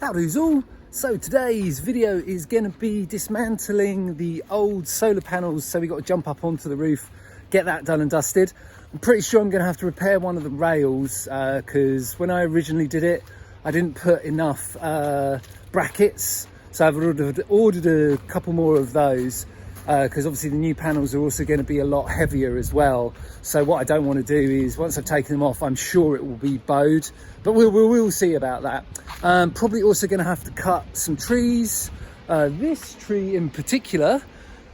That is all. So today's video is going to be dismantling the old solar panels. So we got to jump up onto the roof, get that done and dusted. I'm pretty sure I'm going to have to repair one of the rails because when I originally did it, I didn't put enough brackets. So I've ordered a couple more of those because obviously the new panels are also going to be a lot heavier as well. So what I don't want to do is, once I've taken them off, I'm sure it will be bowed, but we'll see about that. Probably also going to have to cut some trees. This tree in particular,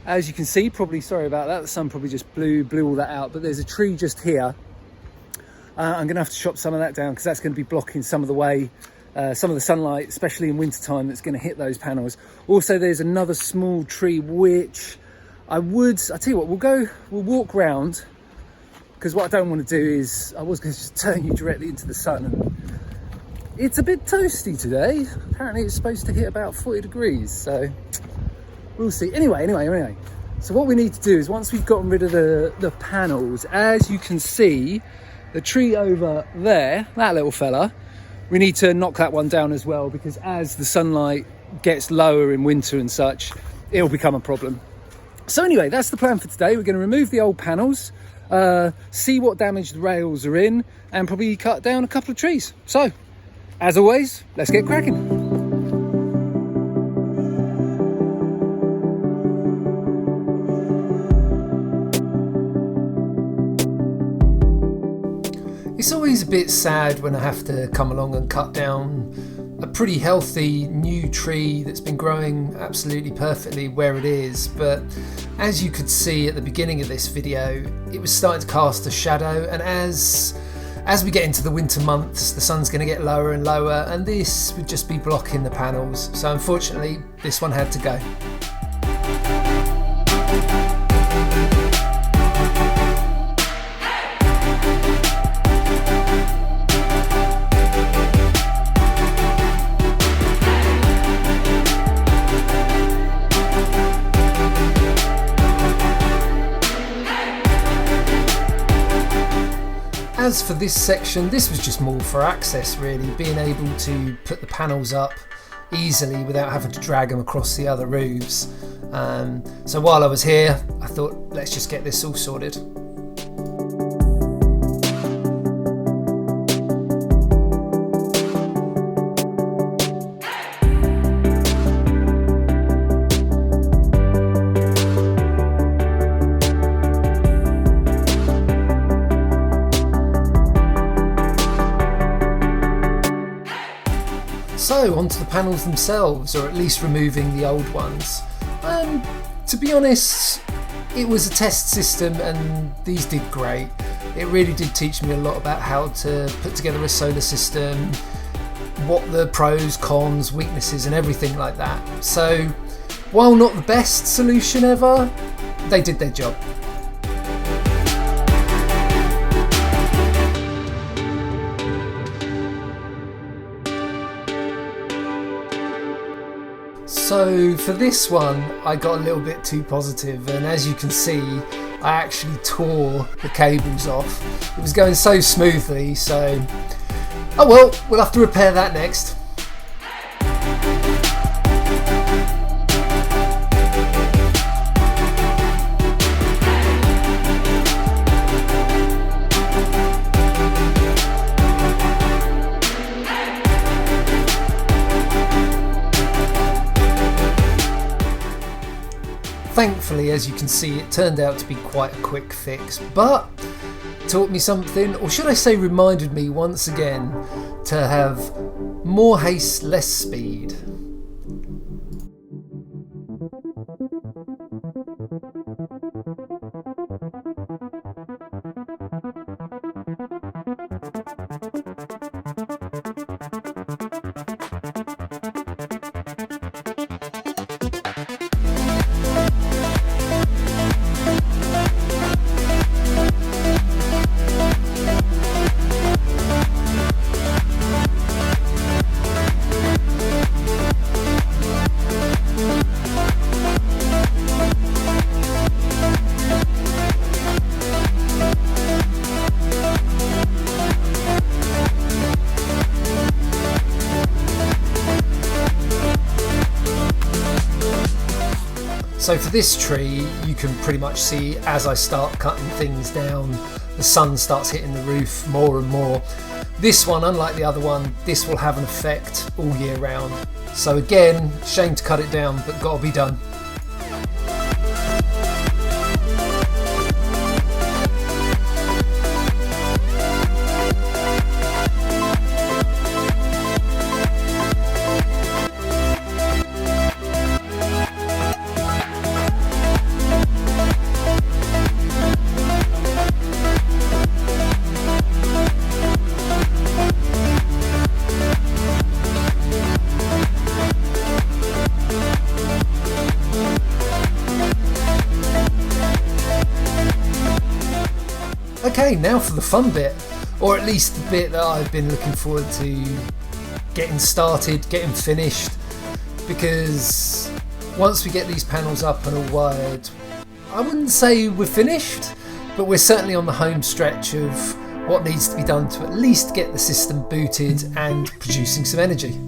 as you can see, probably, sorry about that, the sun probably just blew all that out, but there's a tree just here. I'm going to have to chop some of that down because that's going to be blocking some of the way, some of the sunlight, especially in winter time, that's going to hit those panels. Also, there's another small tree which I'll tell you what, we'll walk round, because what I don't want to do is, I was going to just turn you directly into the sun, and it's a bit toasty today. Apparently it's supposed to hit about 40 degrees, so we'll see. Anyway. So what we need to do is, once we've gotten rid of the panels, as you can see, the tree over there, that little fella, we need to knock that one down as well, because as the sunlight gets lower in winter and such, it'll become a problem. So anyway, that's the plan for today. We're going to remove the old panels, see what damage the rails are in, and probably cut down a couple of trees. So, as always, let's get cracking. It's always a bit sad when I have to come along and cut down a pretty healthy new tree that's been growing absolutely perfectly where it is, but as you could see at the beginning of this video, it was starting to cast a shadow, and as we get into the winter months, the sun's going to get lower and lower, and this would just be blocking the panels. So unfortunately, this one had to go. As for this section, this was just more for access really, being able to put the panels up easily without having to drag them across the other roofs. So while I was here, I thought, let's just get this all sorted. So onto the panels themselves, or at least removing the old ones. To be honest, it was a test system and these did great. It really did teach me a lot about how to put together a solar system, what the pros, cons, weaknesses and everything like that. So while not the best solution ever, they did their job. So for this one, I got a little bit too positive, and as you can see, I actually tore the cables off. It was going so smoothly, so oh well, we'll have to repair that next. Thankfully, as you can see, it turned out to be quite a quick fix, but taught me something, or should I say reminded me once again, to have more haste, less speed. So for this tree, you can pretty much see as I start cutting things down, the sun starts hitting the roof more and more. This one, unlike the other one, this will have an effect all year round. So again, shame to cut it down, but gotta be done. Okay, now for the fun bit, or at least the bit that I've been looking forward to getting started, getting finished, because once we get these panels up and all wired, I wouldn't say we're finished, but we're certainly on the home stretch of what needs to be done to at least get the system booted and producing some energy.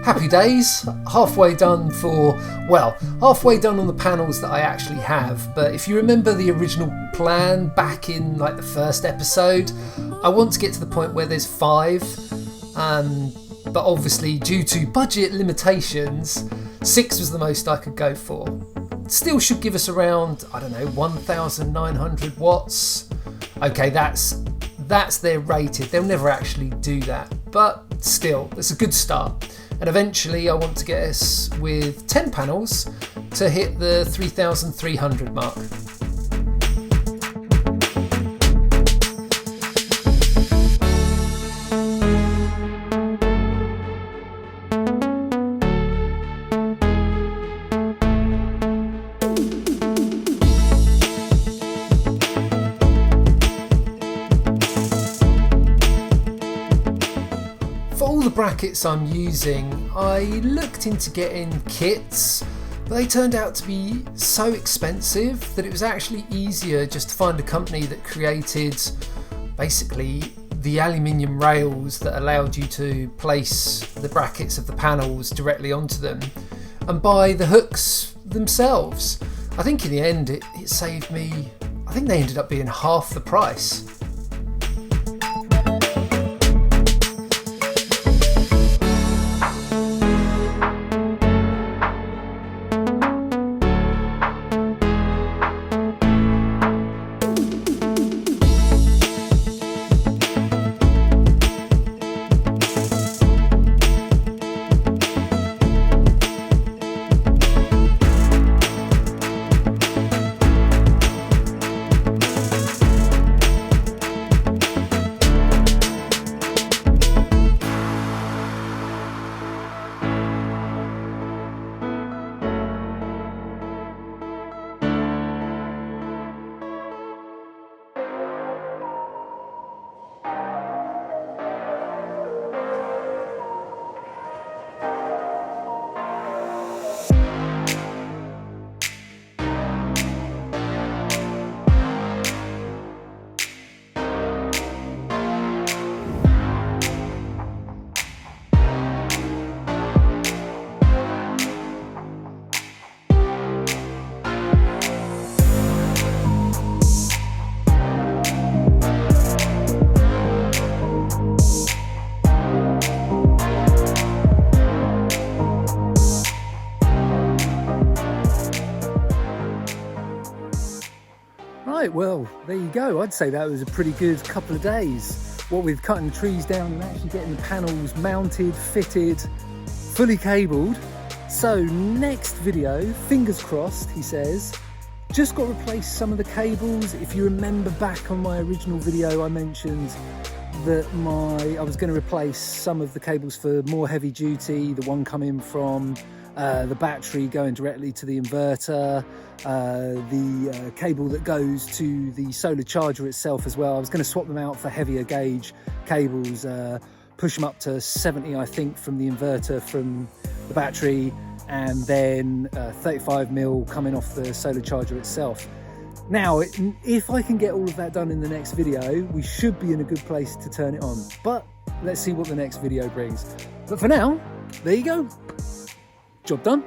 Happy days, halfway done halfway done on the panels that I actually have. But if you remember the original plan back in like the first episode, I want to get to the point where there's 5, but obviously due to budget limitations, 6 was the most I could go for. Still should give us around, I don't know, 1,900 watts. Okay, that's their rated. They'll never actually do that, but still, it's a good start. And eventually I want to get us with 10 panels to hit the 3,300 mark. Brackets I'm using, I looked into getting kits, but they turned out to be so expensive that it was actually easier just to find a company that created basically the aluminium rails that allowed you to place the brackets of the panels directly onto them and buy the hooks themselves. I think in the end it saved me, I think they ended up being half the price. Right, well, there you go. I'd say that was a pretty good couple of days. What with cutting the trees down and actually getting the panels mounted, fitted, fully cabled. So next video, fingers crossed, he says, just got to replace some of the cables. If you remember back on my original video, I mentioned that I was going to replace some of the cables for more heavy duty, the one coming from the battery going directly to the inverter, the cable that goes to the solar charger itself as well. I was going to swap them out for heavier gauge cables, push them up to 70 I think from the inverter from the battery, and then 35mm coming off the solar charger itself. Now, if I can get all of that done in the next video, we should be in a good place to turn it on. But let's see what the next video brings. But for now, there you go. Job done.